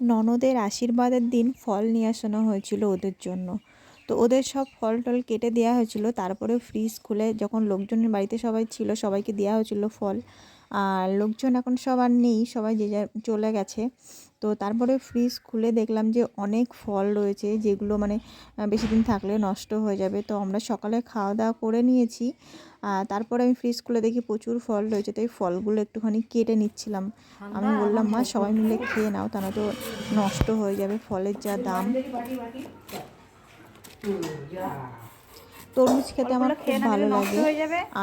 ননদের আশীর্বাদের দিন ফল নিয়ে আসানো হয়েছিল ওদের জন্য। তো ওদের সব ফল টল কেটে দেওয়া হয়েছিল, তারপরে ফ্রিজ খুলে যখন লোকজনের বাড়িতে সবাই ছিল সবাইকে দেওয়া হয়েছিল ফল। আর লোকজন এখন সব আর নেই, সবাই যে যা চলে গেছে। তো তারপরে ফ্রিজ খুলে দেখলাম যে অনেক ফল রয়েছে, যেগুলো মানে বেশি দিন থাকলে নষ্ট হয়ে যাবে। তো আমরা সকালে খাওয়া দাওয়া করে নিয়েছি, তারপরে আমি ফ্রিজ খুলে দেখি প্রচুর ফল রয়েছে, তাই ফলগুলো একটুখানি কেটে নিচ্ছিলাম। আমি বললাম, মা সবাই মিলে খেয়ে নাও, তা নয়তো নষ্ট হয়ে যাবে, ফলের যা দাম। তরমুজ খেতে আমার খুব ভালো লাগে,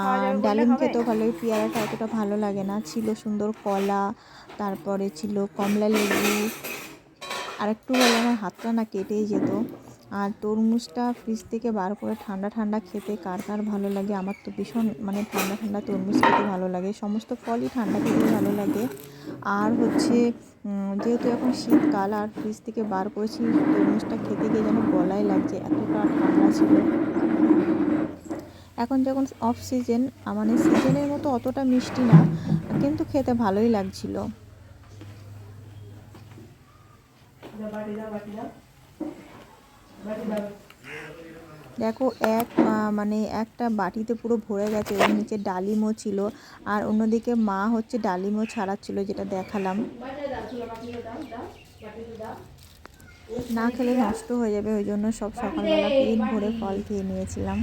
আর ডালিম খেতেও ভালো লাগে, পেয়ারাটা অতটা ভালো লাগে না। ছিল সুন্দর কলা, তারপরে ছিল কমলা লেবু, আর একটু হলে আমার হাতটা না কেটেই যেত। আর তরমুজটা ফ্রিজ থেকে বার করে ঠান্ডা ঠান্ডা খেতে কার কার ভালো লাগে। আমার তো ভীষণ মানে ঠান্ডা ঠান্ডা তরমুজ খেতে ভালো লাগে, সমস্ত ফলই ঠান্ডা খেতে ভালো লাগে। আর হচ্ছে যেহেতু এখন শীতকাল, আর ফ্রিজ থেকে বার করেছি, তরমুজটা খেতে গিয়ে যেন গলায় লাগছে, এতটা ঠান্ডা ছিল। এখন যখন অফ সিজন, মানে সিজনের মতো অতটা মিষ্টি না, কিন্তু খেতে ভালোই লাগছিল। দেখো মানে একটা বাটিতে পুরো ভরে গেছে, ওর নিচে ডালিমও ছিল, আর অন্যদিকে মা হচ্ছে ডালিমও ছাড়াচ্ছিল, যেটা দেখালাম। না খেলে নষ্ট হয়ে যাবে, ওই জন্য সব সকালবেলা পেট ভরে ফল খেয়ে নিয়েছিলাম।